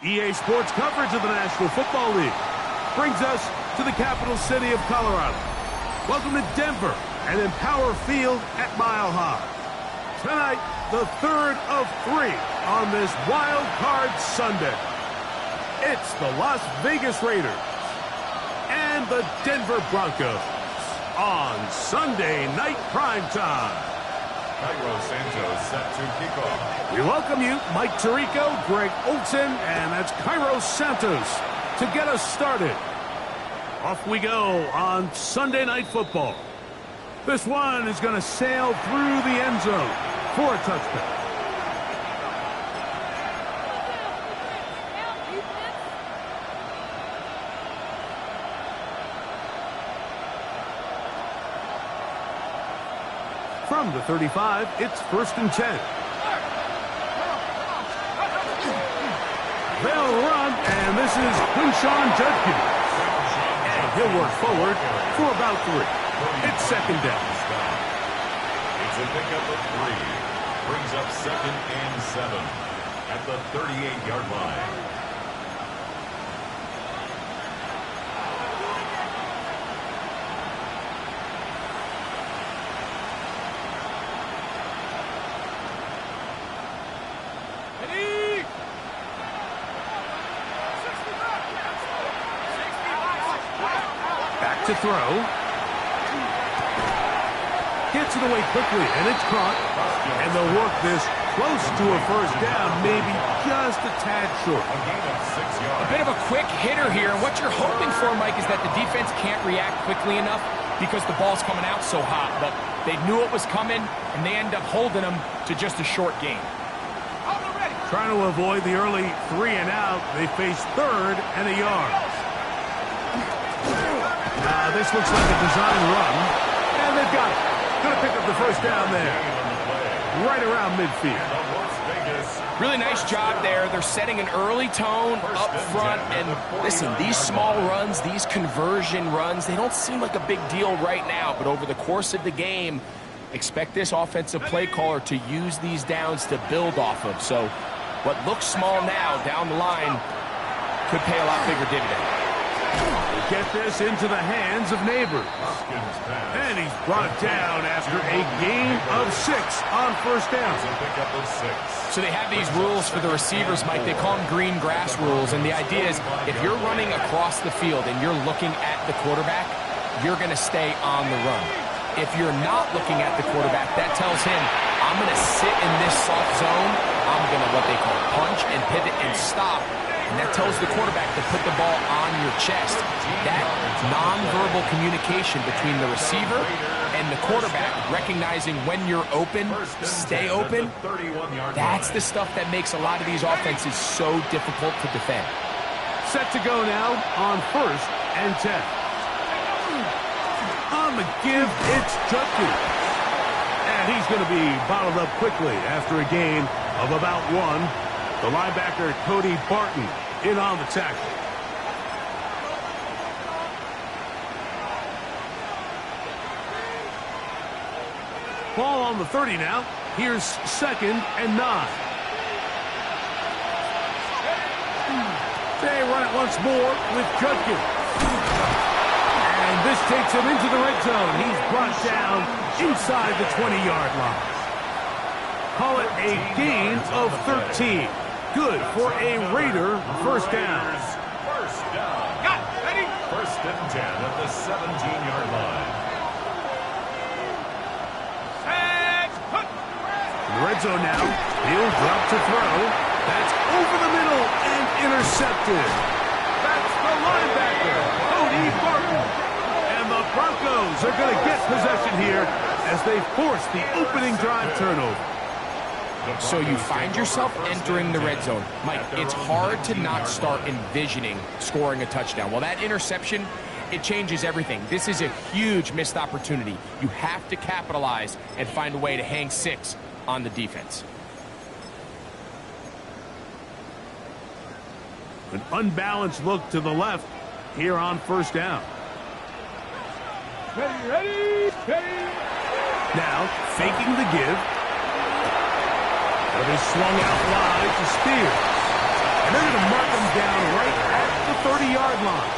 EA Sports coverage of the National Football League brings us to the capital city of Colorado. Welcome to Denver and Empower Field at Mile High. Tonight, the third of 3 on this Wild Card Sunday. It's the Las Vegas Raiders and the Denver Broncos on Sunday Night Primetime. Cairo Santos set to kick off. We welcome you, Mike Tirico, Greg Olson, and that's Cairo Santos to get us started. Off we go on Sunday Night Football. This one is going to sail through the end zone for a touchdown. From the 35, it's 1st and 10. They'll run, and this is Quinshon Judkins. And he'll work forward for about 3. It's 2nd down. It's a pickup of 3. Brings up 2nd and 7 at the 38-yard line. To throw. Gets it away quickly, and it's caught. And they'll work this close to a 1st down, maybe just a tad short. A gain of 6 yards. A bit of a quick hitter here. What you're hoping for, Mike, is that the defense can't react quickly enough because the ball's coming out so hot. But they knew it was coming, and they end up holding them to just a short gain. Trying to avoid the early 3 and out, they face 3rd and a yard. This looks like a design run, and they've got it. Going to pick up the 1st down there, right around midfield. Really nice job there. They're setting an early tone up front, and listen, these small runs, these conversion runs, they don't seem like a big deal right now, but over the course of the game, expect this offensive play caller to use these downs to build off of. So what looks small now down the line could pay a lot bigger dividend. Get this into the hands of Neighbors. And he's brought down after a gain of 6 on 1st down. So they have these rules for the receivers, Mike. They call them green grass rules. And the idea is if you're running across the field and you're looking at the quarterback, you're going to stay on the run. If you're not looking at the quarterback, that tells him, I'm going to sit in this soft zone. I'm going to what they call punch and pivot and stop. And that tells the quarterback to put the ball on your chest. That nonverbal communication between the receiver and the quarterback, recognizing when you're open, stay open, that's the stuff that makes a lot of these offenses so difficult to defend. Set to go now on 1st and 10. On the give, it's Judkins. And he's going to be bottled up quickly after a gain of about 1. The linebacker, Cody Barton, in on the tackle. Ball on the 30 now. Here's 2nd and 9. They run it once more with Judkins. takes him into the red zone. He's brought down inside the 20-yard line. Call it a gain of 13. Good for a Raider first down. First down. Got ready. First and 10 at the 17-yard line. In the red zone now. He'll drop to throw. That's over the middle and intercepted. That's the linebacker, Cody Barton. And the Broncos are going to get possession here as they force the opening drive turnover. So you find yourself entering the red zone. Mike, it's hard to not start envisioning scoring a touchdown. Well, that interception, it changes everything. This is a huge missed opportunity. You have to capitalize and find a way to hang 6 on the defense. An unbalanced look to the left here on first down. Ready. Now, faking the give. But is swung out wide to Spears. And they're going to mark him down right at the 30-yard line.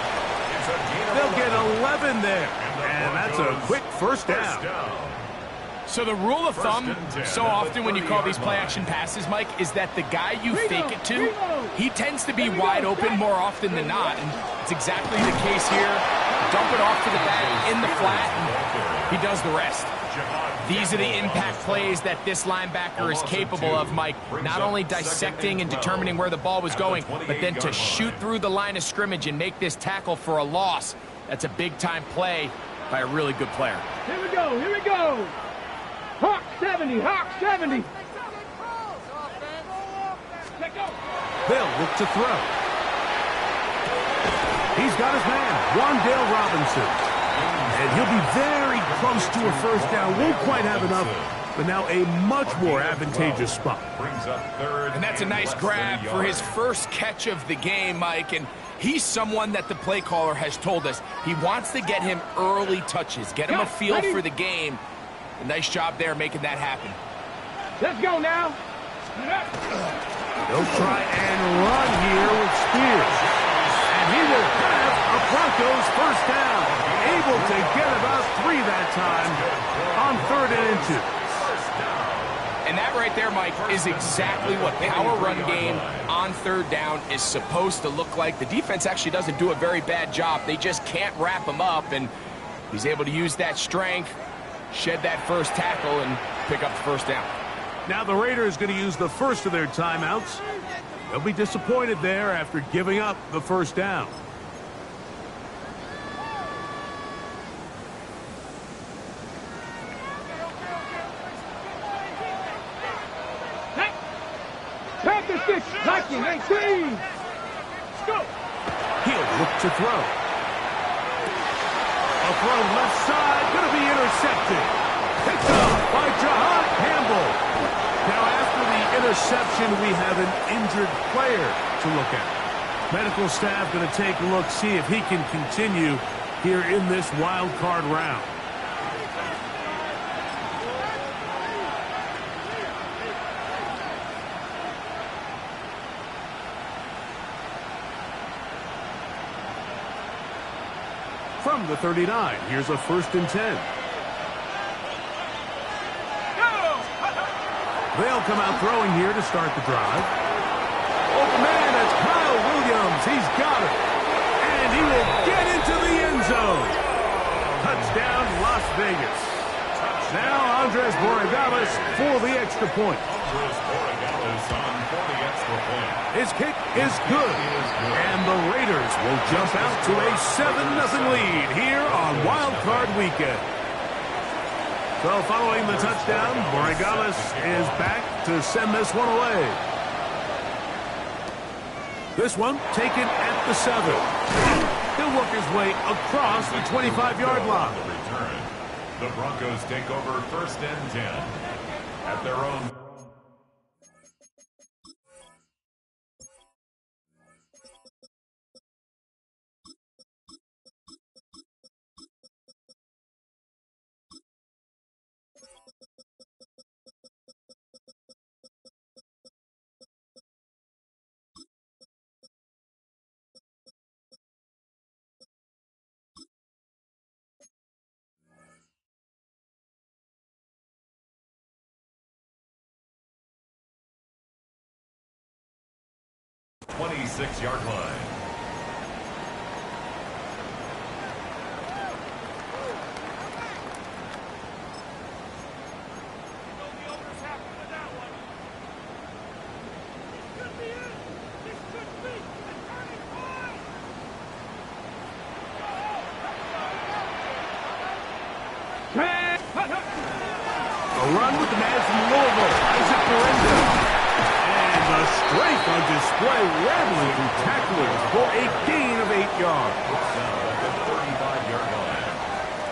They'll get 11 there. And that's a quick first down. So the rule of thumb, so often when you call these play-action passes, Mike, is that the guy you fake it to, he tends to be wide open more often than not. And it's exactly the case here. Dump it off to the back in the flat, and he does the rest. These are the impact plays that this linebacker is capable of, Mike. Not only dissecting and determining where the ball was going, but then to shoot through the line of scrimmage and make this tackle for a loss. That's a big-time play by a really good player. Here we go. Hawk 70. They'll look to throw. He's got his man, Wan'Dale Robinson. And he'll be very close to a first down. Won't quite have enough, but now a much more advantageous spot. And that's a nice grab for his first catch of the game, Mike. And he's someone that the play caller has told us he wants to get him early touches, get him a feel for the game. A nice job there making that happen. Let's go now. They'll try and run here with Spears. And he will have a Broncos first down. Able to get about 3 that time on 3rd and inches. And that right there, Mike, is exactly what power run game on 3rd down is supposed to look like. The defense actually doesn't do a very bad job. They just can't wrap him up, and he's able to use that strength, shed that first tackle, and pick up the first down. Now the Raiders going to use the first of their timeouts. They'll be disappointed there after giving up the first down. Panther 6, Viking 18. Let's go. He'll look to throw. A throw left side, going to be intercepted. Picked up by Jahan Campbell. Now after the interception, we have an injured player to look at. Medical staff going to take a look, see if he can continue here in this wild card round. From the 39, here's a 1st and 10. They'll come out throwing here to start the drive. Open man, that's Kyle Williams. He's got it. And he will get into the end zone. Touchdown, Las Vegas. Now Andres Borregales for the extra point. His kick is good. And the Raiders will jump out to a 7-0 lead here on Wild Card Weekend. So following the touchdown, Borregales is back to send this one away. This one taken at the 7. He'll work his way across the 25-yard line. The Broncos take over 1st and 10 at their own 26-yard line. A run with the man from Louisville, Isaac Miranda. And the strength on display, rattling through tacklers for a gain of 8 yards. Now at the 35-yard line.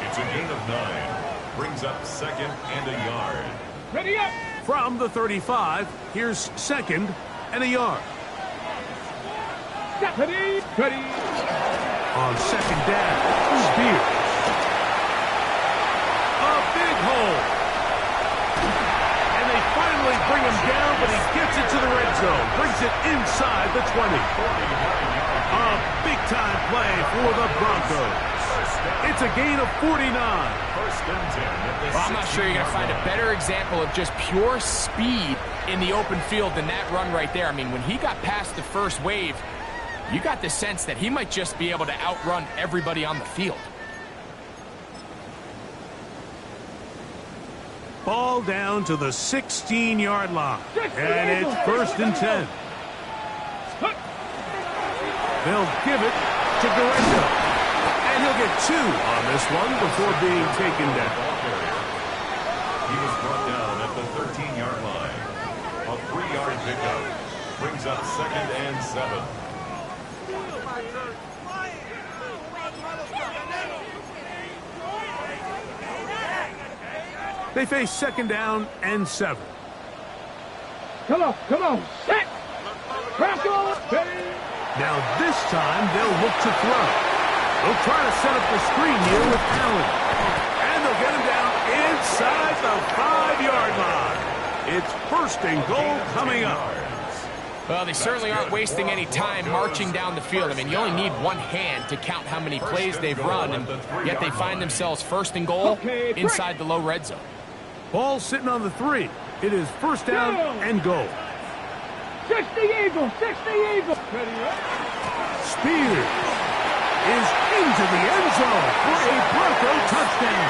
It's a gain of 9. Brings up second and a yard. Ready up. From the 35, here's second and a yard. Ready. Ready. On second down, Spears. A big hole. And they finally bring him down, but he gets it to the red zone. Brings it inside the 20. A big-time play for the Broncos. It's a gain of 49. Well, I'm not sure you're going to find a better example of just pure speed in the open field than that run right there. I mean, when he got past the first wave, you got the sense that he might just be able to outrun everybody on the field. Ball down to the 16-yard line. And it's first and 10. They'll give it to Guerrero. And he'll get 2 on this one before being taken down. He was brought down at the 13-yard line. A 3-yard pickup. Brings up second and 7. They face second down and 7. Come on. Come on. Set. Broncos. Ready. Now this time they'll look to throw. They'll try to set up the screen here with Allen. And they'll get him down inside the 5-yard line. It's first and goal coming up. Well, they certainly aren't wasting any time marching down the field. I mean, you only need one hand to count how many plays they've run, and yet they find themselves first and goal inside the low red zone. Ball sitting on the 3. It is first down and goal. 60 Eagles. 60 Eagles. Ready up. Spears is into the end zone for a Bronco touchdown.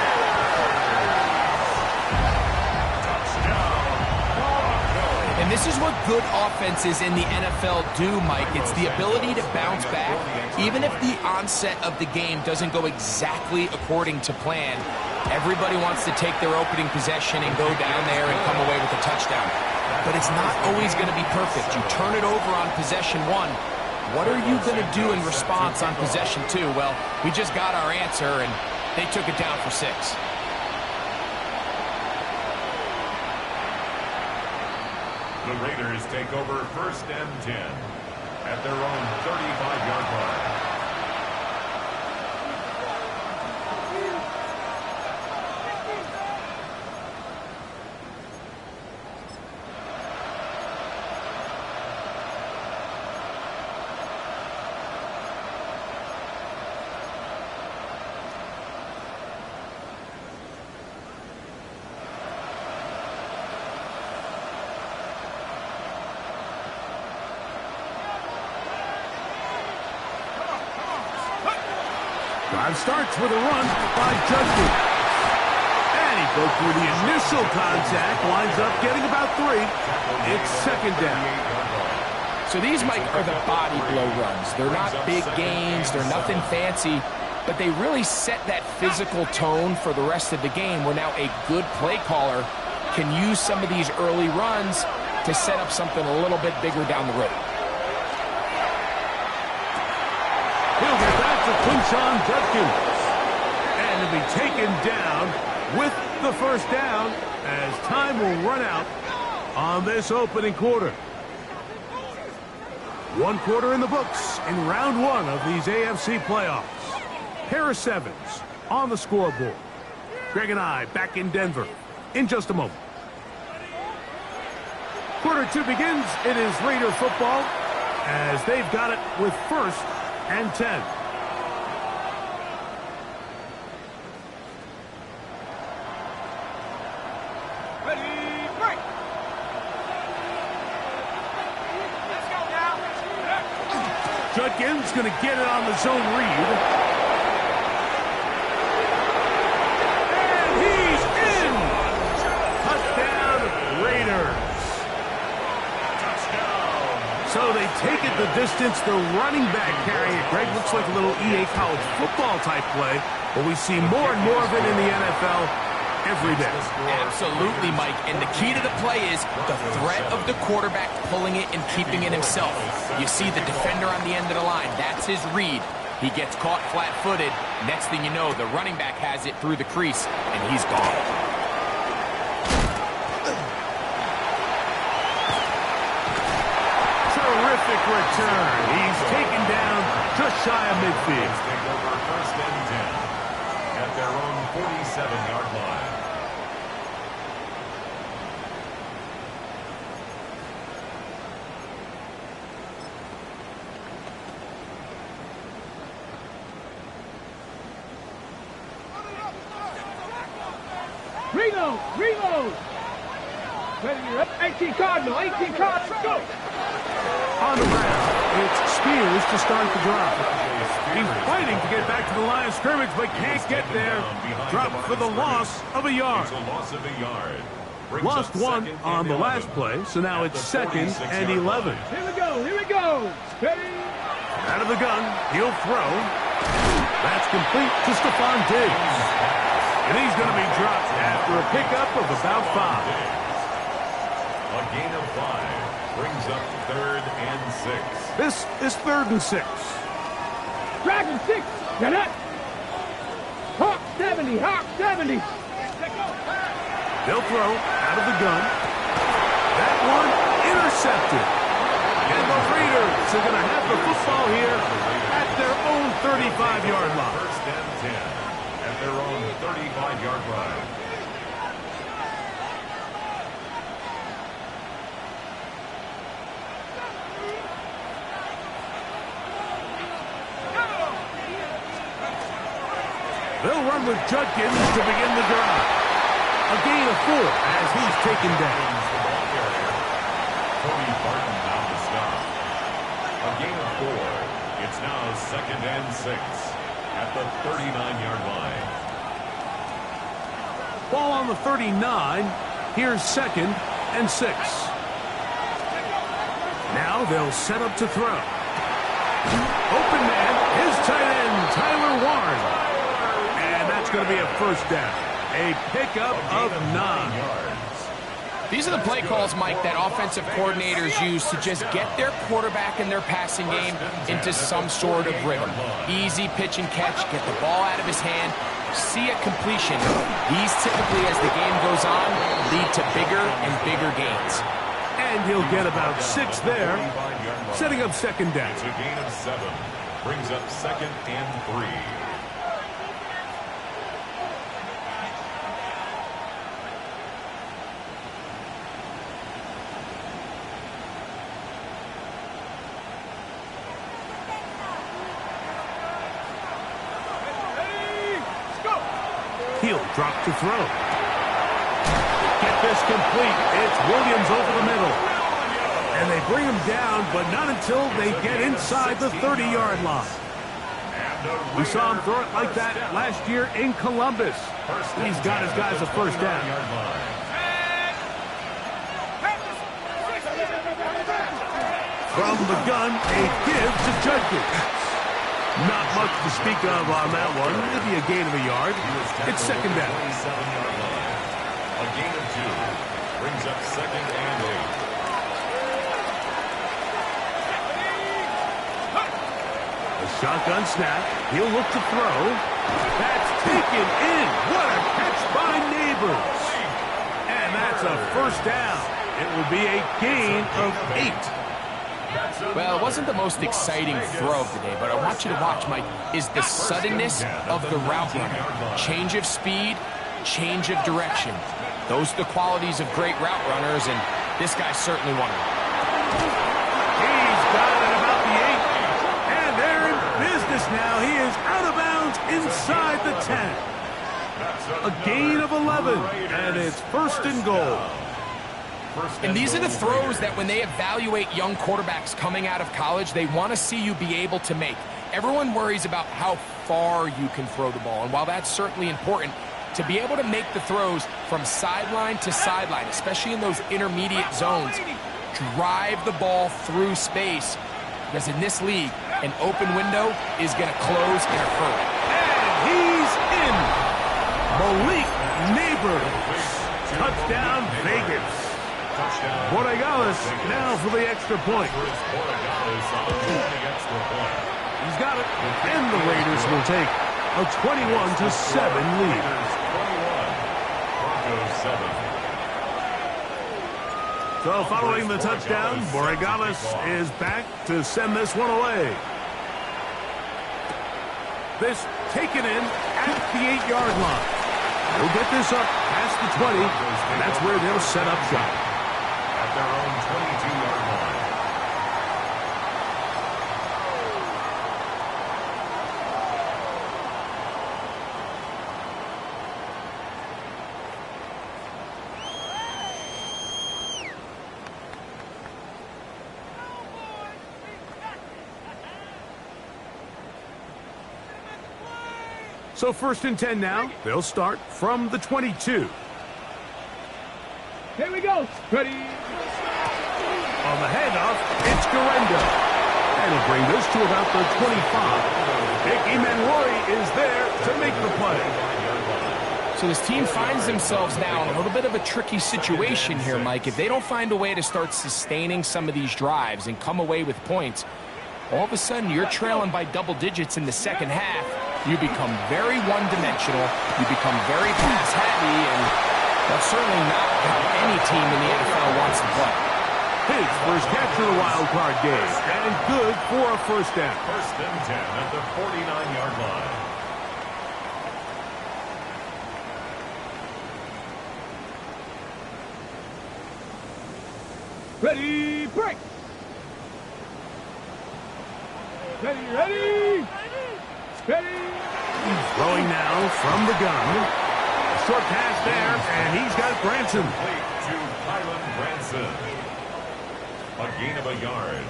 And this is what good offenses in the NFL do, Mike. It's the ability to bounce back. Even if the onset of the game doesn't go exactly according to plan, everybody wants to take their opening possession and go down there and come away with a touchdown. But it's not always going to be perfect. You turn it over on possession 1. What are you going to do in response on possession 2? Well, we just got our answer, and they took it down for 6. The Raiders take over first and 10 at their own 35-yard line. Drive starts with a run by Judkins. And he goes through the initial contact, winds up getting about 3. It's second down. So these, Mike, are the body blow runs. They're not big gains, they're nothing fancy, but they really set that physical tone for the rest of the game where now a good play caller can use some of these early runs to set up something a little bit bigger down the road. He'll get back to Quinshon Judkins. And he'll be taken down with the first down as time will run out on this opening quarter. 1 quarter in the books in round 1 of these AFC playoffs. Harris Evans on the scoreboard. Greg and I back in Denver in just a moment. Quarter 2 begins. It is Raider football as they've got it with first and 10. Ready, break. Let's go now. Judkins going to get it on the zone read. And he's in! Touchdown, Raiders. So they take it the distance. The running back carrying it. Greg, looks like a little EA college football type play, but we see more and more of it in the NFL every day. Absolutely, Mike. And the key to the play is the threat of the quarterback pulling it and keeping it himself. You see the defender on the end of the line. That's his read. He gets caught flat-footed. Next thing you know, the running back has it through the crease, and he's gone. Terrific return. He's taken down just shy of midfield. Take over 1st and 10 at their own 47-yard line. Reload! Ready, 18 Cardinal, go! On the ground, it's Spears to start the drive. He's fighting to get back to the line of scrimmage, but can't get there. Dropped for the loss of a yard. Lost one on the last play, so now it's 2nd and 11. Here we go. Steady. Out of the gun, he'll throw. That's complete to Stephon Diggs. And he's going to be dropped after a pickup of about 5. A gain of 5 brings up 3rd and 6. This is 3rd and 6. Dragon 6. Get it. Hawk 70. They'll throw out of the gun. That one intercepted. And the Raiders are going to have the football here at their own 35-yard line. 1st and 10 at their own 35-yard line. They'll run with Judkins to begin the drive. A gain of 4 as he's taken down. Cody Barton now to stop. A gain of 4. It's now 2nd and 6 at the 39-yard line. Ball on the 39. Here's 2nd and 6. Now they'll set up to throw. Open man, his tight end, Tyler Warren. And that's going to be a 1st down. A pickup of 9. These are the play calls, Mike, that offensive coordinators use to just get their quarterback and their passing game into some sort of rhythm. Easy pitch and catch, get the ball out of his hand, see a completion. These typically, as the game goes on, lead to bigger and bigger gains. And he'll get about 6 there, setting up 2nd down. It's a gain of 7. Brings up 2nd and 3. He'll drop to throw. Get this complete. It's Williams over the middle. And they bring him down, but not until they get inside the 30-yard line. We saw him throw it like that last year in Columbus. He's got his guys a 1st down. From the gun, a give to Judkins. Not much to speak of on that one. Maybe a gain of a yard. It's 2nd down. A gain of 2 brings up 2nd and 8. A shotgun snap. He'll look to throw. That's taken in. What a catch by Neighbors. And that's a 1st down. It will be a gain of 8. Well, it wasn't the most exciting throw of the day, but I want you to watch, Mike, is the suddenness of the route runner. Change of speed, change of direction. Those are the qualities of great route runners, and this guy's certainly one of them. He's got it about the 8. And they're in business now. He is out of bounds inside the 10. A gain of 11, and it's 1st and goal. And these are the throws that when they evaluate young quarterbacks coming out of college, they want to see you be able to make. Everyone worries about how far you can throw the ball. And while that's certainly important, to be able to make the throws from sideline to sideline, especially in those intermediate zones, drive the ball through space. Because in this league, an open window is going to close in a hurry. And he's in. Malik Neighbors. Touchdown, Vegas. Borregales now for the extra point. He's got it. And the Raiders will take a 21-7 lead. So following the touchdown, Borregales is back to send this one away. This taken in at the 8-yard line. He'll get this up past the 20, and that's where they'll set up shop. At their own 22-yard line. So 1st and 10 now. They'll start from the 22. Here we go. Ready. On the handoff, it's Guerrero. And he'll bring this to about the 25. Big Emanwari is there to make the play. So this team finds themselves now in a little bit of a tricky situation here, Mike. If they don't find a way to start sustaining some of these drives and come away with points, all of a sudden you're trailing by double digits in the second half. You become very one-dimensional. You become very pass-heavy, and that's certainly not how any team in the NFL wants to play. His first catch of the wild card game, and good for a first down. 1st and 10 at the 49-yard line. Ready, break. Ready, ready. Ready. He's throwing now from the gun. A short pass there, and he's got Branson. Complete to Kylan Branson. A gain of a yard.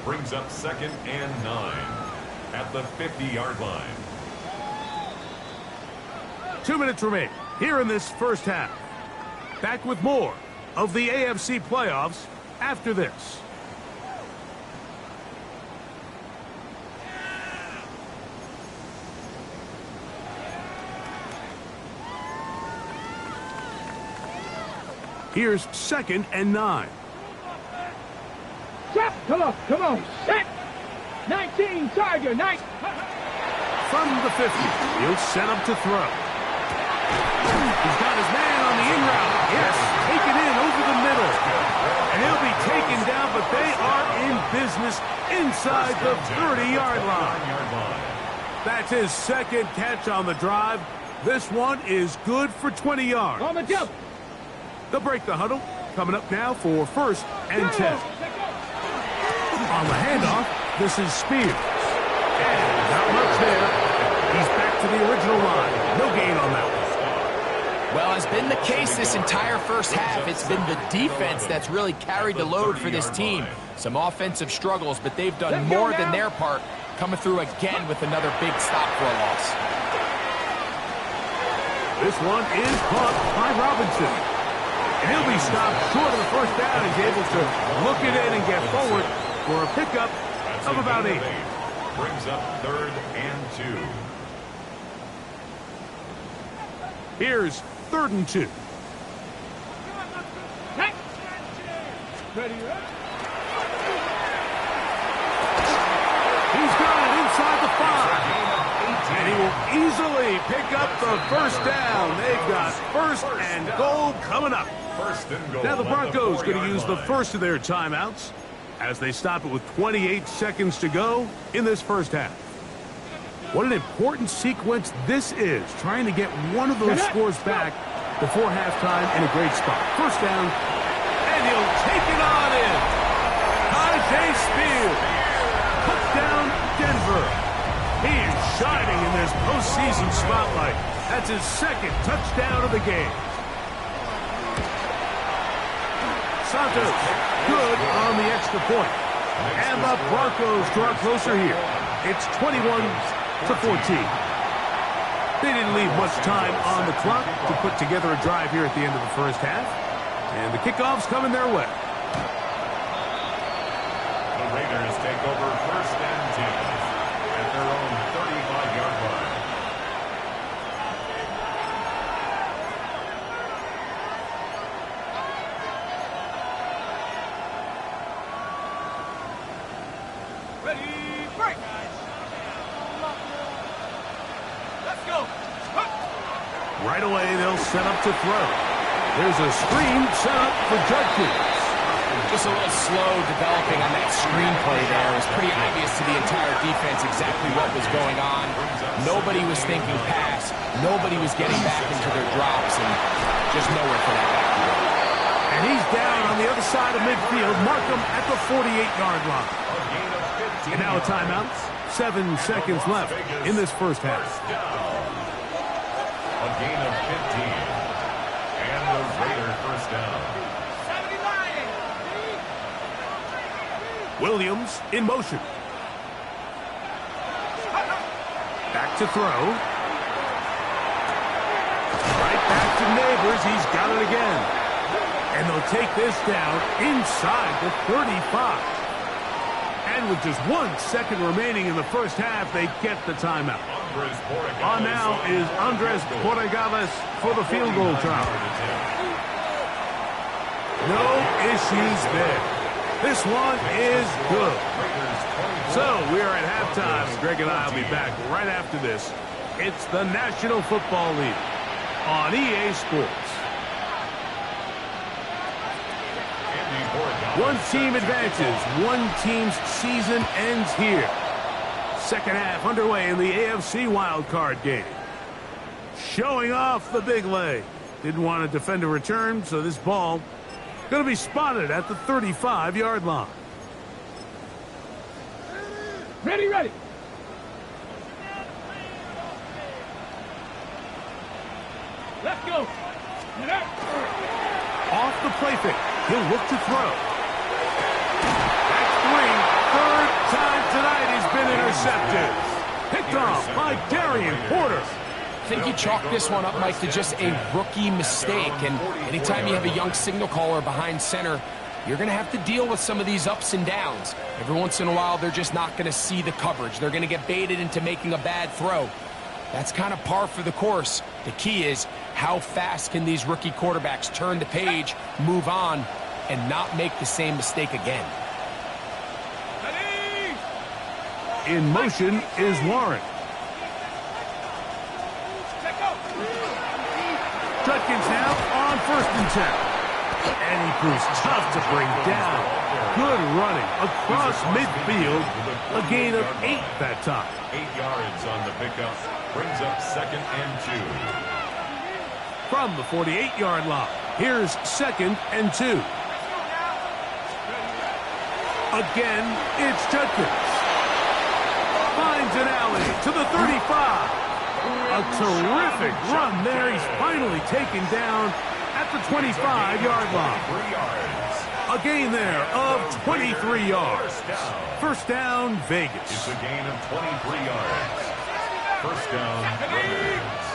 Brings up 2nd and 9 at the 50-yard line. 2 minutes remain here in this first half. Back with more of the AFC playoffs after this. Here's 2nd and 9. Stop. Come on. Set. 19, Tiger. Nice. From the 50, he'll set up to throw. He's got his man on the in route. Yes, taken in over the middle. And he'll be taken down, but they are in business inside the 30-yard line. That's his 2nd catch on the drive. This one is good for 20 yards. On the jump. They'll break the huddle. Coming up now for 1st and 10. On the handoff, this is Spears. And not much there. He's back to the original line. No gain on that one. Well, has been the case this entire first half. It's been the defense that's really carried the load for this team. Some offensive struggles, but they've done more than their part, coming through again with another big stop for a loss. This one is caught by Robinson. And he'll be stopped short of the first down. He's able to look it in and get forward for a pickup of about 8. Brings up 3rd and 2. Here's 3rd and 2. Ready, ready. He's got it inside the 5. And he will easily pick up the first down. They've got 1st and goal coming up. 1st and goal. Now the Broncos going to use the line. first of their timeouts as they stop it with 28 seconds to go in this first half. What an important sequence this is, trying to get one of those scores back before halftime in a great spot. First down, and he'll take it on in. Tyjae Spears. Touchdown, Denver. He is shining in this postseason spotlight. That's his 2nd touchdown of the game. Santos, good on the extra point. And the Broncos draw closer here. It's 21-14. They didn't leave much time on the clock to put together a drive here at the end of the first half. And the kickoff's coming their way. The Raiders take over 1st and 10 at their own 35-yard line. Ready, break! Let's go! Right away, they'll set up to throw. There's a screen set up for Judkins. Just a little slow developing on that screenplay there. It was pretty obvious to the entire defense exactly what was going on. Nobody was thinking pass. Nobody was getting back into their drops, and just nowhere for that back to go. And he's down on the other side of midfield. Markham at the 48-yard line. And now a timeout. 7 seconds left in this first half. A gain of 15. And the Raiders first down. Williams in motion. Back to throw. Right back to Neighbors. He's got it again. And they'll take this down inside the 35. And with just 1 second remaining in the first half, they get the timeout. On now is Andres Borregales for the field goal try. No issues there. This one is good. So we are at halftime. Greg and I will be back right after this. It's the National Football League on EA Sports. One team advances. One team's season ends here. Second half underway in the AFC wildcard game. Showing off the big leg. Didn't want to defend a return, so this ball going to be spotted at the 35-yard line. Ready, ready. Let's go. Off the play fake. He'll look to throw. That's 3. Third time tonight he's been intercepted. Picked off by Darian Porter. I think you chalk this one up, Mike, to just a rookie mistake. And anytime you have a young signal caller behind center, you're going to have to deal with some of these ups and downs. Every once in a while, they're just not going to see the coverage. They're going to get baited into making a bad throw. That's kind of par for the course. The key is how fast can these rookie quarterbacks turn the page, move on, and not make the same mistake again. In motion is Warren. Judkins now on 1st and 10. And he proves tough to bring down. Good running across midfield. A gain of 8 that time. 8 yards on the pickup. Brings up 2nd and 2. From the 48-yard line, here's 2nd and 2. Again, it's Judkins. Finds an alley to the 35. A terrific run there. He's finally taken down at the 25-yard line. A gain there of 23 yards. First down, Vegas. It's a gain of 23 yards. First down, Raiders.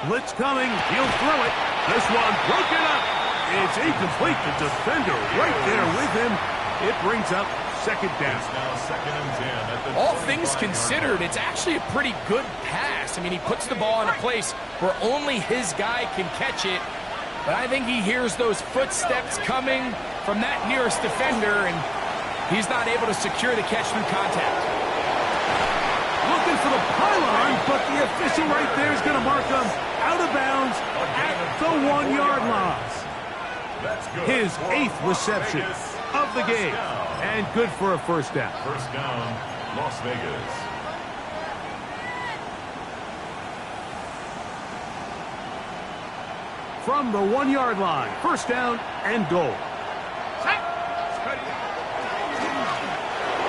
Blitz coming. He'll throw it. This one broken up. It's incomplete. The defender right there with him. It brings up 2nd down. It's now 2nd and 10 at the All things considered, it's actually a pretty good pass. I mean, he puts the ball in a place where only his guy can catch it. But I think he hears those footsteps coming from that nearest defender, and he's not able to secure the catch through contact. Looking for the pylon, but the official right there is going to mark him out of bounds at the 1-yard line. His 8th reception of the game. And good for a first down. First down, Las Vegas. From the 1-yard line, first down and goal.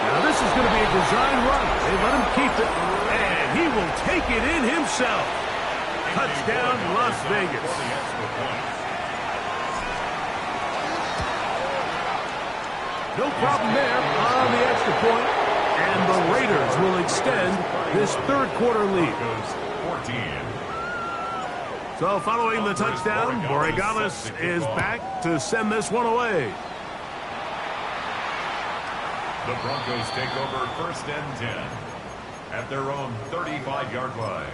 Now this is going to be a design run. They let him keep it, and he will take it in himself. Touchdown, Las Vegas. No problem there on the extra point, and the Raiders will extend this third quarter lead. 14. So following the touchdown, Borregales is back to send this one away. The Broncos take over 1st and 10 at their own 35-yard line.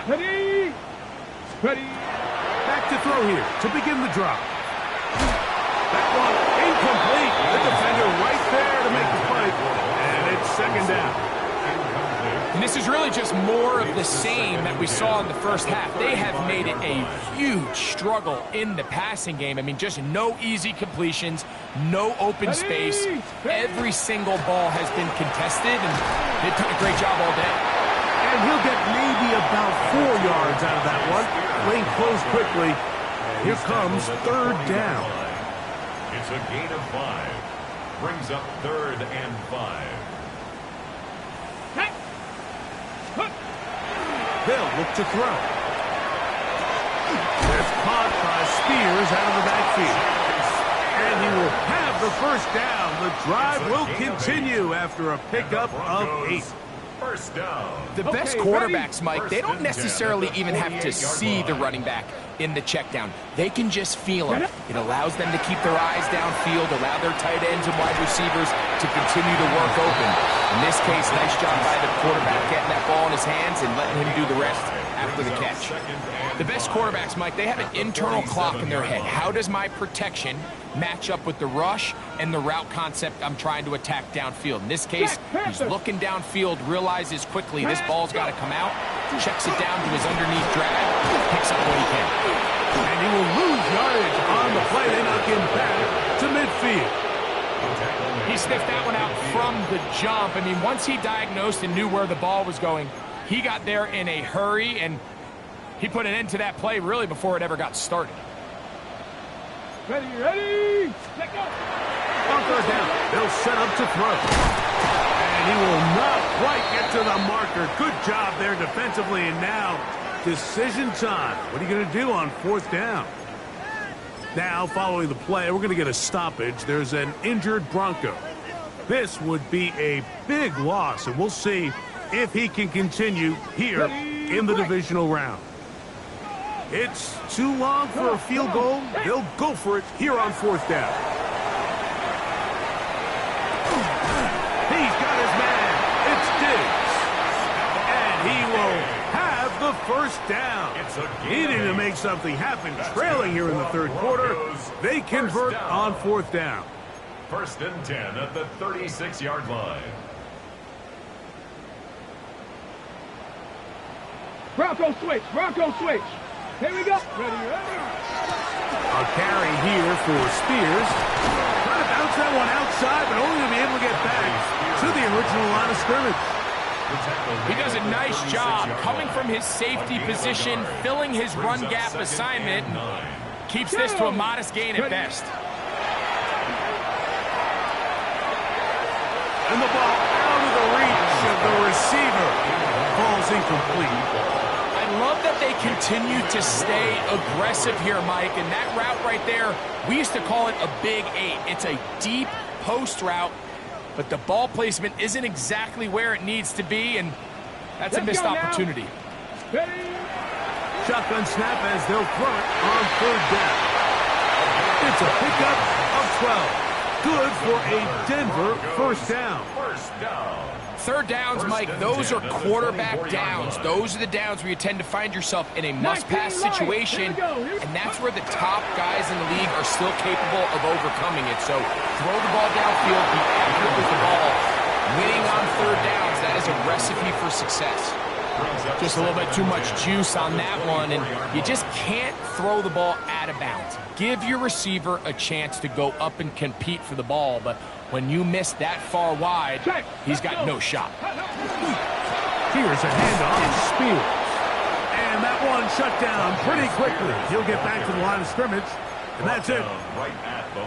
Ready. Ready. Back to throw here to begin the drop. That one incomplete. The defender right there to make the play, and it's 2nd down. And this is really just more of the same that we saw in the first half. They have made it a huge struggle in the passing game. I mean, just no easy completions, no open space. Every single ball has been contested, and they've done a great job all day. And he'll get maybe about 4 yards out of that one. Lane closed quickly. Here comes 3rd down. It's a gain of 5. Brings up 3rd and 5. They'll look to throw. That's caught by Spears out of the backfield. And he will have the 1st down. The drive will continue after a pickup of 8. 1st down. The best quarterbacks, Mike, they don't necessarily even have to see the running back in the check down. They can just feel him. It allows them to keep their eyes downfield, allow their tight ends and wide receivers to continue to work open. In this case, nice job by the quarterback getting that ball in his hands and letting him do the rest after the catch. The best quarterbacks, Mike, they have an internal clock in their head. How does my protection match up with the rush and the route concept I'm trying to attack downfield? In this case, he's looking downfield, realizes quickly this ball's got to come out, checks it down to his underneath drag, picks up what he can. And he will lose yardage on the play. They knock him back to midfield. He sniffed that one out from the jump. I mean, once he diagnosed and knew where the ball was going, he got there in a hurry, and he put an end to that play really before it ever got started. Ready, ready. Let go. Broncos down. They'll set up to throw. And he will not quite get to the marker. Good job there defensively, and now decision time. What are you going to do on 4th down? Now, following the play, we're going to get a stoppage. There's an injured Bronco. This would be a big loss, and we'll see if he can continue here in the divisional round. It's too long for a field goal. They'll go for it here on 4th down. He's got his man. It's Diggs. And he will have the 1st down. Needing to make something happen, trailing here in the 3rd quarter. They convert on 4th down. 1st and 10 at the 36-yard line. Bronco switch. Bronco switch. Here we go. Ready, ready. A carry here for Spears. Trying to bounce that one outside, but only to be able to get back to the original line of scrimmage. He does a nice job coming from his safety position, filling his run gap assignment, keeps this to a modest gain at best. And the ball out of the reach of the receiver. Ball's incomplete. I love that they continue to stay aggressive here, Mike, and that route right there, we used to call it a Big 8. It's a deep post route, but the ball placement isn't exactly where it needs to be, and that's a missed opportunity. Shotgun snap as they'll throw it on 3rd down. It's a pickup of 12. Good for a Denver 1st down. 3rd downs, Mike, those are quarterback downs. Those are the downs where you tend to find yourself in a must-pass situation, and that's where the top guys in the league are still capable of overcoming it. So throw the ball downfield, be accurate with the ball. Winning on 3rd downs, that is a recipe for success. Just a little bit too much juice on that one, and you just can't throw the ball out of bounds. Give your receiver a chance to go up and compete for the ball, but when you miss that far wide, he's got no shot. Here's a handoff, Spears. And that one shut down pretty quickly. He'll get back to the line of scrimmage, and that's it.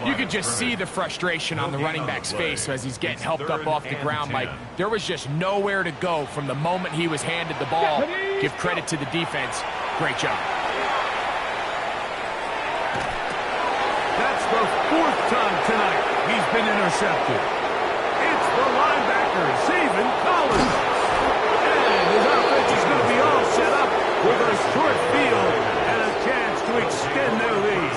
You could just see the frustration on the running back's face as he's getting helped up off the ground. Mike, there was just nowhere to go from the moment he was handed the ball. Give credit to the defense. Great job. That's the 4th time tonight he's been intercepted. It's the linebacker, Zaven Collins. And his offense is going to be all set up with a short field and a chance to extend their lead.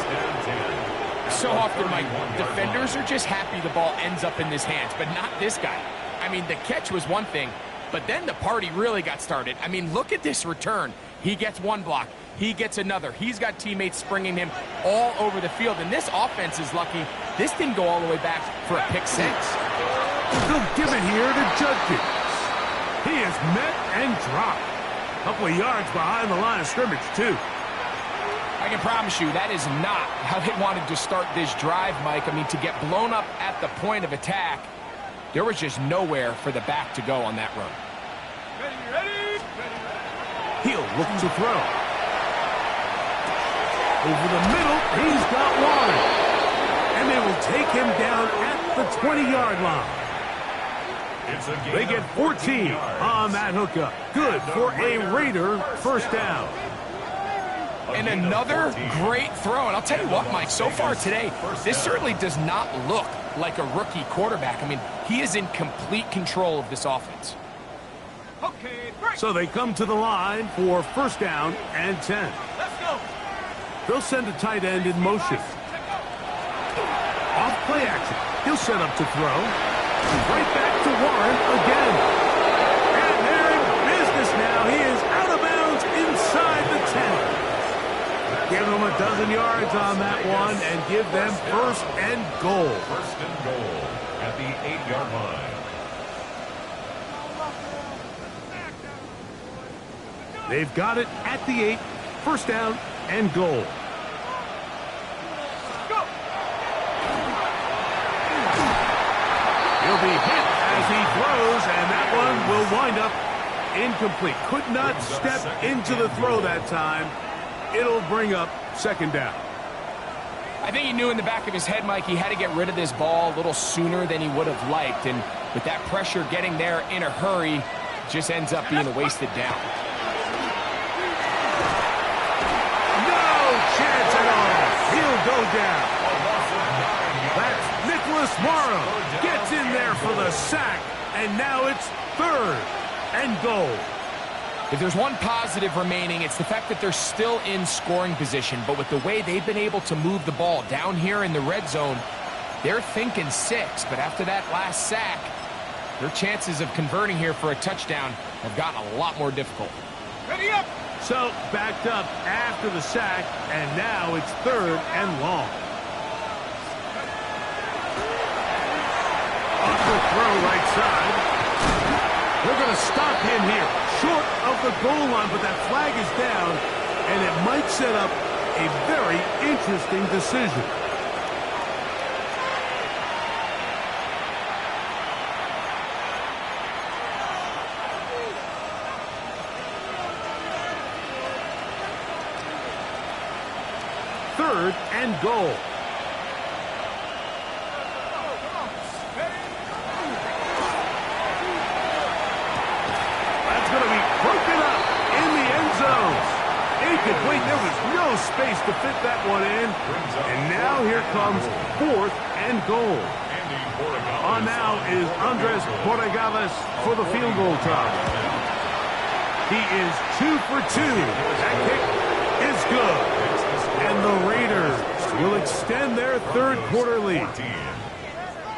So often, Mike, defenders are just happy the ball ends up in his hands, but not this guy. I mean, the catch was one thing, but then the party really got started. I mean, look at this return. He gets one block. He gets another. He's got teammates springing him all over the field, and this offense is lucky. This didn't go all the way back for a pick 6. They'll give it here to Judkins. He is met and dropped. A couple of yards behind the line of scrimmage, too. I can promise you that is not how they wanted to start this drive, Mike. I mean, to get blown up at the point of attack, there was just nowhere for the back to go on that run. Ready. He'll look to throw. Over the middle, he's got one. And they will take him down at the 20-yard line. They get 14 on that hookup. Good for a Raider first down. And another great throw. And I'll tell you what, Mike, so far today, this certainly does not look like a rookie quarterback. I mean, he is in complete control of this offense. Okay, break. So they come to the line for first down and 10. Let's go. They'll send a tight end in motion. Off play action. He'll set up to throw. Right back to Warren again. And they're in business now. He is out of bounds inside the 10. Give them a dozen yards on that one and give them first and goal. First and goal at the 8-yard line. They've got it at the 8. First down and goal. He'll be hit as he throws, and that one will wind up incomplete. Could not step into the throw that time. It'll bring up second down. I think he knew in the back of his head, Mike, he had to get rid of this ball a little sooner than he would have liked. And with that pressure getting there in a hurry, it just ends up being a wasted down. No chance at all. He'll go down. That's Nicholas Morrow. Gets in there for the sack. And now it's third and goal. If there's one positive remaining, it's the fact that they're still in scoring position. But with the way they've been able to move the ball down here in the red zone, they're thinking 6. But after that last sack, their chances of converting here for a touchdown have gotten a lot more difficult. Ready up. So backed up after the sack, and now it's third and long. Off the throw right side. They're going to stop him here, short of the goal line, but that flag is down, and it might set up a very interesting decision. Third and goal. Wait, there was no space to fit that one in. And now here comes fourth and goal. On now is Andres Borregales for the field goal try. He is 2 for 2. That kick is good. And the Raiders will extend their third quarter lead.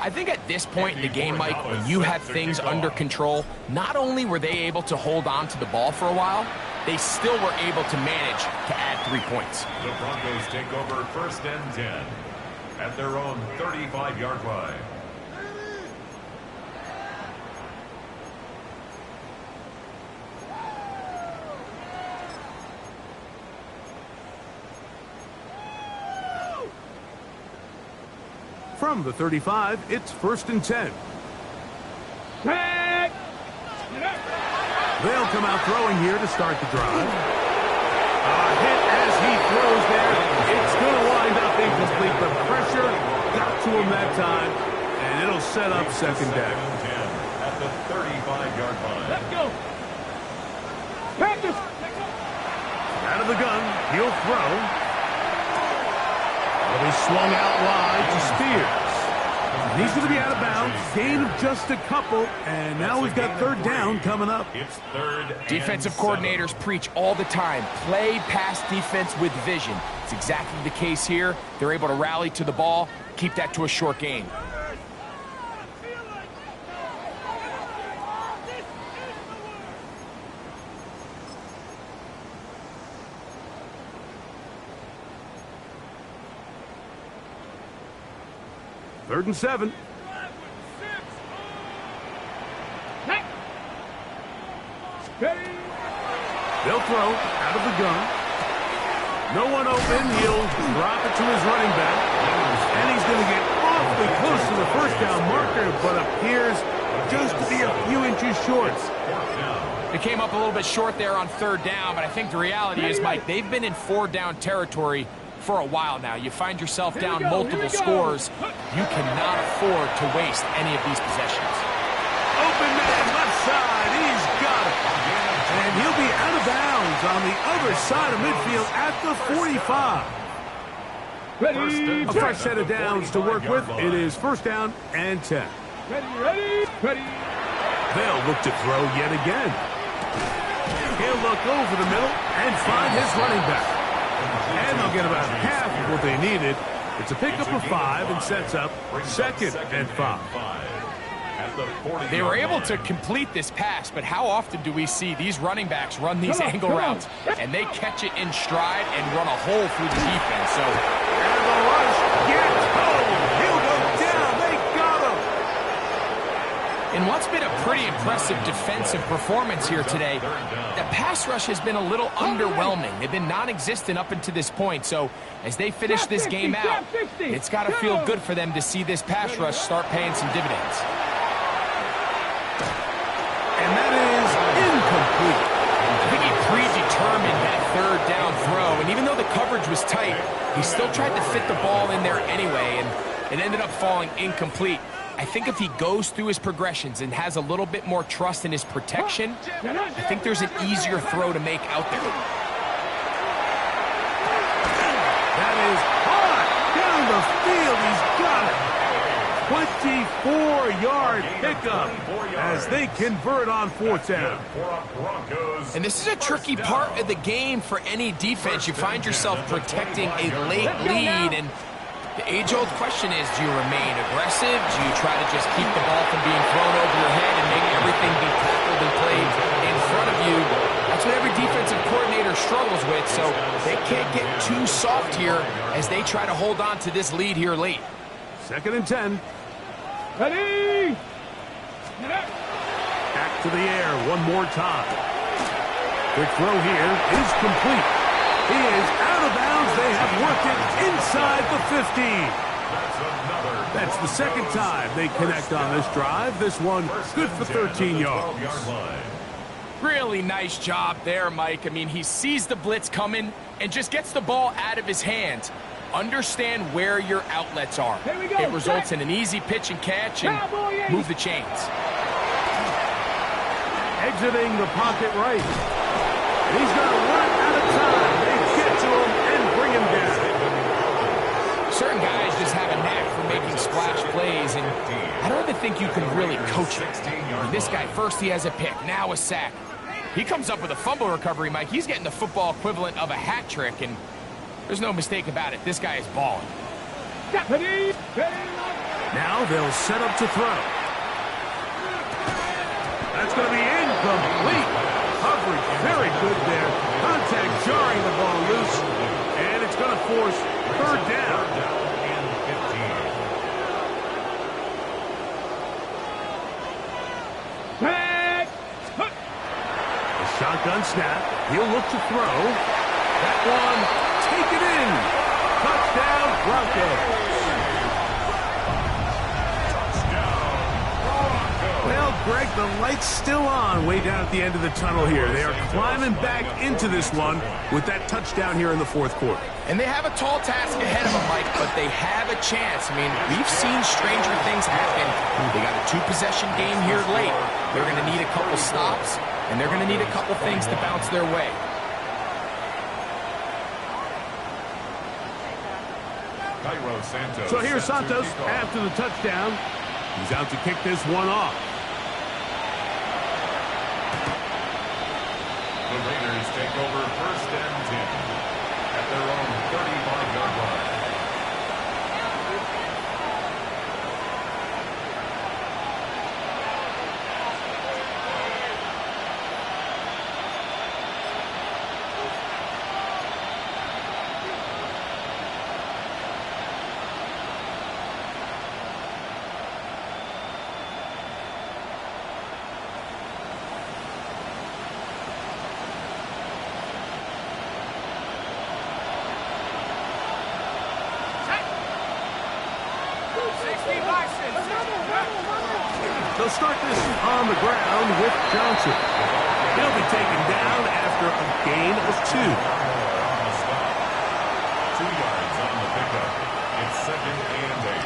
I think at this point in the game, Mike, when you have things under control, not only were they able to hold on to the ball for a while, they still were able to manage to add 3 points. The Broncos take over first and 10 at their own 35-yard line. From the 35, it's first and 10. Tag. They'll come out throwing here to start the drive. A hit as he throws there. It's going to wind up incomplete. The pressure got to him that time, and it'll set up second down. At the 35-yard line. Let's go. Practice. Out of the gun, he'll throw. Well, he swung out wide to Spears. He's going to be out of bounds, gain of just a couple, and now we've got third down coming up. It's third. Defensive coordinators preach all the time, play pass defense with vision. It's exactly the case here. They're able to rally to the ball, keep that to a short gain. Third and 7. They'll throw out of the gun. No one open. He'll drop it to his running back. And he's going to get awfully close to the first down marker, but appears just to be a few inches short. They came up a little bit short there on third down, but I think the reality is, Mike, they've been in four-down territory for a while now. You find yourself down multiple scores. You cannot afford to waste any of these possessions. Open man, left side. He's got it. And he'll be out of bounds on the other side of midfield at the 45. Ready. A fresh set of downs to work with. It is first down and 10. Ready. They'll look to throw yet again. He'll look over the middle and find his running back. And they'll get about half of what they needed. It's a pickup of 5 and sets up second and 5. They were able to complete this pass, but how often do we see these running backs run these angle routes and they catch it in stride and run a hole through the defense? So, and the rush gets home. He'll go down. They got him. in what's been a pretty impressive defensive performance here today, the pass rush has been a little underwhelming. They've been non-existent up until this point. So as they finish this game out, it's got to feel good for them to see this pass rush start paying some dividends. And that is incomplete. I think he predetermined that third down throw, and even though the coverage was tight, he still tried to fit the ball in there anyway, and it ended up falling incomplete. I think if he goes through his progressions and has a little bit more trust in his protection, I think there's an easier throw to make out there. That is hot down the field. He's got it. 24-yard pickup as they convert on fourth down. And this is a tricky part of the game for any defense. You find yourself protecting a late lead, and the age-old question is, do you remain aggressive? Do you try to just keep the ball from being thrown over your head and make everything be tackled and played in front of you? That's what every defensive coordinator struggles with, so they can't get too soft here as they try to hold on to this lead here late. Second and 10. Ready? Back to the air one more time. Quick throw here is complete. He is out of bounds. They have worked it inside the 50. That's the second time they connect on this drive. This one good for 13 yards. Really nice job there, Mike. I mean, he sees the blitz coming and just gets the ball out of his hands. Understand where your outlets are. It results in an easy pitch and catch and move the chains. Exiting the pocket right. He's going to run out of time. They get to him and bring him down. Certain guys just have a knack for making splash plays, and I don't even think you can really coach it. I mean, this guy, first he has a pick, now a sack. He comes up with a fumble recovery, Mike. He's getting the football equivalent of a hat trick, and there's no mistake about it. This guy is balling. Now they'll set up to throw. That's going to be incomplete. Coverage very good there. Contact jarring the ball loose. And it's going to force third down. The shotgun snap. He'll look to throw. That one, take it in. Touchdown, Broncos. Well, Greg, the light's still on way down at the end of the tunnel here. They are climbing back into this one with that touchdown here in the fourth quarter. And they have a tall task ahead of them, Mike, but they have a chance. I mean, we've seen stranger things happen. They got a two-possession game here late. They're going to need a couple stops, and they're going to need a couple things to bounce their way. Cairo Santos. So here's Santos after the touchdown. He's out to kick this one off. The Raiders take over 1st and 10 at their own 35-yard line. They'll start this on the ground with Johnson. He'll be taken down after a gain of 2. 2 yards on the pickup. It's 2nd and 8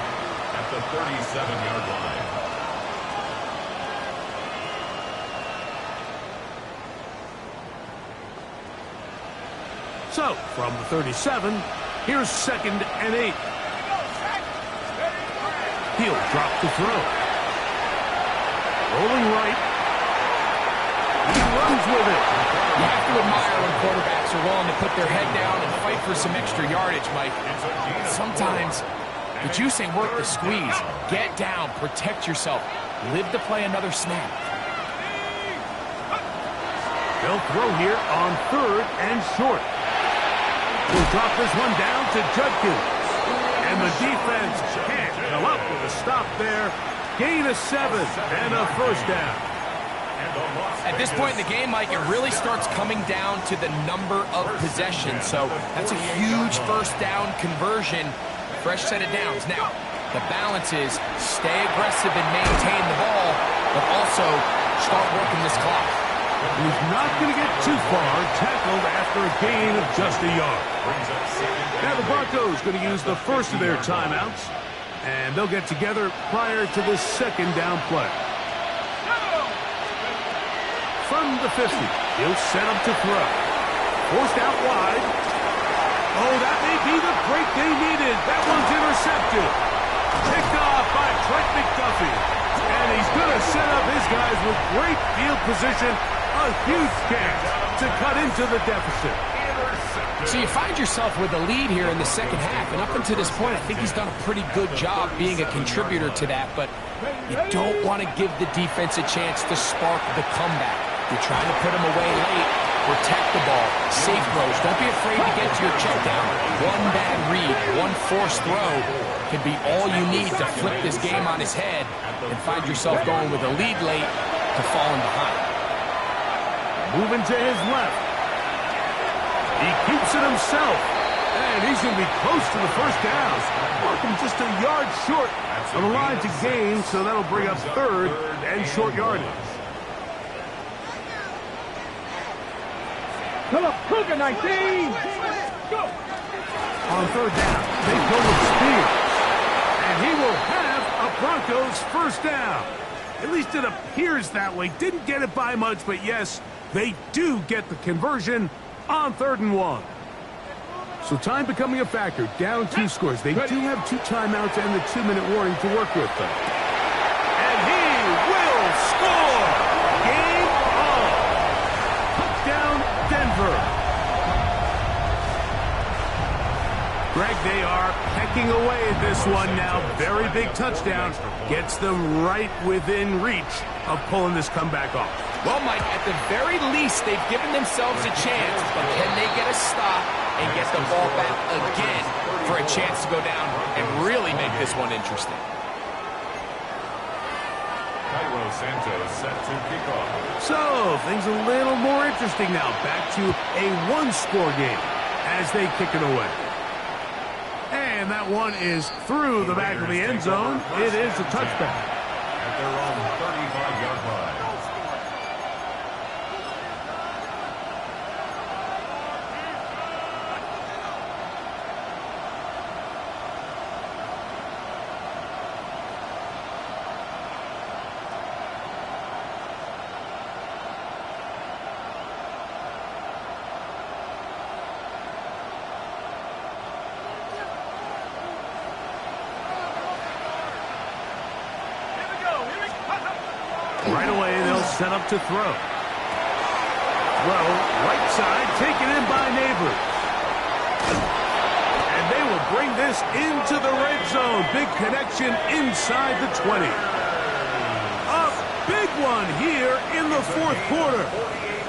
at the 37-yard line. So, from the 37, here's 2nd and 8. He'll drop the throw. Rolling right. He runs with it. You have to admire when quarterbacks are willing to put their head down and fight for some extra yardage, Mike. Sometimes the juice ain't worth the squeeze. Get down, protect yourself, live to play another snap. They'll throw here on 3rd and short. He'll drop this one down to Judkins. And the defense can't come up with a stop there. Gain of 7 and a 1st down. At this point in the game, Mike, it really starts coming down to the number of possessions. So that's a huge 1st down conversion. Fresh set of downs. Now, the balance is stay aggressive and maintain the ball, but also start working this clock. He's not going to get too far, tackled after a gain of just a yard. Now the Broncos going to use the first of their timeouts, and they'll get together prior to the 2nd down play. From the 50, he'll set up to throw. Forced out wide. Oh, that may be the break they needed. That one's intercepted. Picked off by Trent McDuffie. And he's going to set up his guys with great field position. A huge chance to cut into the deficit. So you find yourself with a lead here in the 2nd half, and up until this point, I think he's done a pretty good job being a contributor to that, but you don't want to give the defense a chance to spark the comeback. You're trying to put him away late, protect the ball, safe throws. Don't be afraid to get to your check down. One bad read, one forced throw can be all you need to flip this game on his head and find yourself going with a lead late to falling behind. Moving to his left. He keeps it himself. And he's going to be close to the 1st down. Marking just a yard short of the line to gain, so that'll bring up 3rd and short yardage. Come on, Cougar 19! Go! On 3rd down, they go with Spears. And he will have a Broncos 1st down. At least it appears that way. Didn't get it by much, but yes, they do get the conversion on 3rd and 1. So time becoming a factor. Down 2 scores. They do have 2 timeouts and the 2-minute warning to work with them. And he will score! Game on! Touchdown, Denver. Greg, they are pecking away at this one now. Very big touchdown. Gets them right within reach of pulling this comeback off. Well, Mike, at the very least, they've given themselves a chance, but can they get a stop and get the ball back again for a chance to go down and really make this one interesting? Cairo Santos set to kick off. So, things a little more interesting now. Back to a 1-score game as they kick it away. And that one is through the back of the end zone. It is a touchback. At their own 35-yard line. Right away, they'll set up to throw. Throw, right side, taken in by Neighbors. And they will bring this into the red zone. Big connection inside the 20. A big one here in the fourth quarter.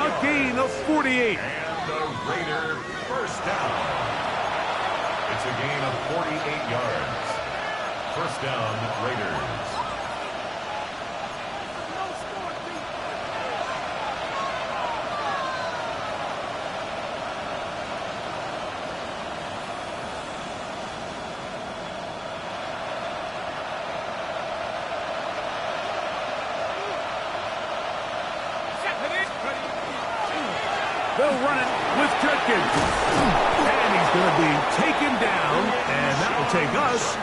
A gain of 48. And the Raider first down. It's a gain of 48 yards. First down, Raiders. They'll run it with Judkins. And he's going to be taken down, and that will take us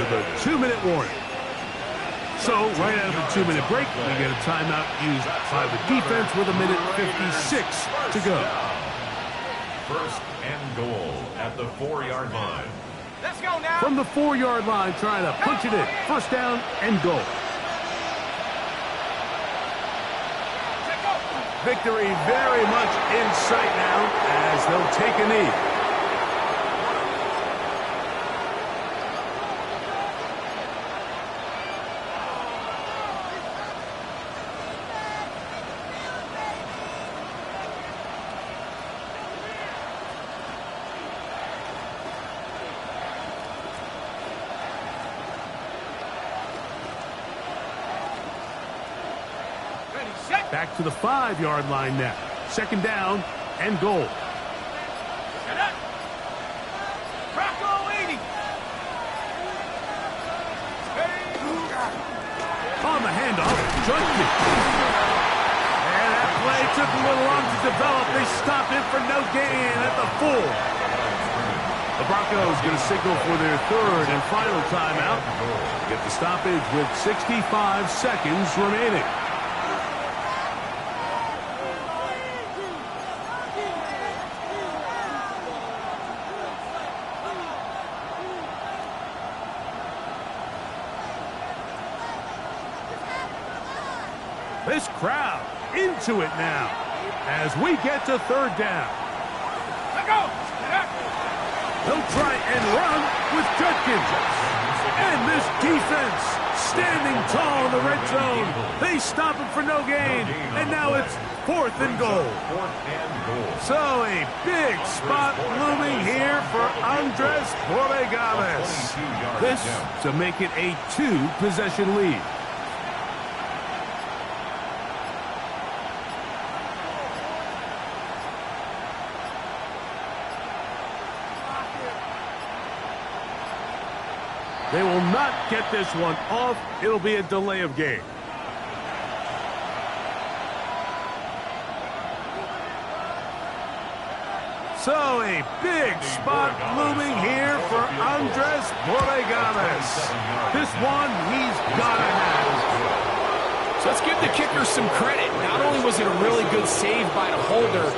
to the 2-minute warning. So, right out of the 2-minute break, we get a timeout used by the defense with 1:56 to go. First and goal at the 4-yard line. Let's go now. From the 4-yard line, trying to punch it in. First down and goal. Victory very much in sight now as they'll take a knee. Back to the 5-yard line now. Second down and goal. On the handoff, Judkins. And that play took a little long to develop. They stopped it for no gain at the 4. The Broncos going to signal for their third and final timeout. Get the stoppage with 65 seconds remaining. This crowd into it now as we get to third down. They'll try and run with Judkins. And this defense standing tall in the red zone. They stop him for no gain. And now it's fourth and goal. So a big spot looming here for Andres Borregales. This to make it a 2-possession lead. They will not get this one off. It'll be a delay of game. So a big spot looming here for Andres Borregales. This one he's got to have. So let's give the kicker some credit. Not only was it a really good save by the holder,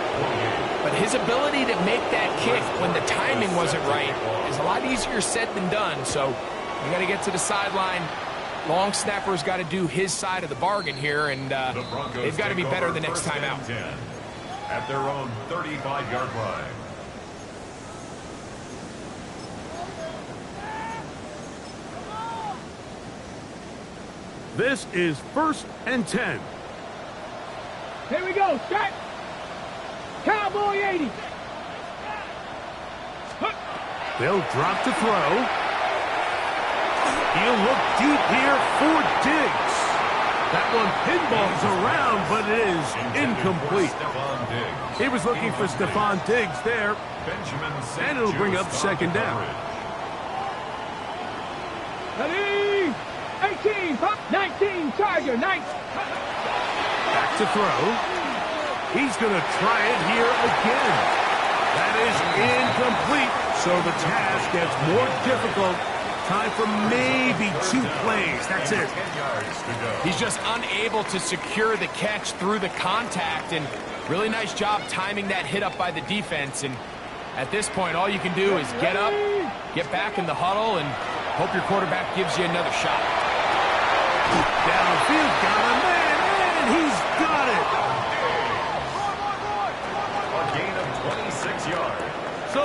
but his ability to make that kick when the timing wasn't right is a lot easier said than done. So we got to get to the sideline. Long snapper's got to do his side of the bargain here, and they've got to be better the next time out. At their own 35-yard line. This is first and 10. Here we go. Strike. Cowboy 80. They'll drop to throw. He'll look deep here for Diggs. That one pinballs around, but it is incomplete. He was looking for Stephon Diggs there. And it'll bring up second down. Ready? 18, 19, Charger, 19. Back to throw. He's going to try it here again. That is incomplete. So the task gets more difficult. Time for maybe 2 plays. That's it. He's just unable to secure the catch through the contact, and really nice job timing that hit up by the defense. And at this point, all you can do is get up, get back in the huddle, and hope your quarterback gives you another shot. Downfield, got him there.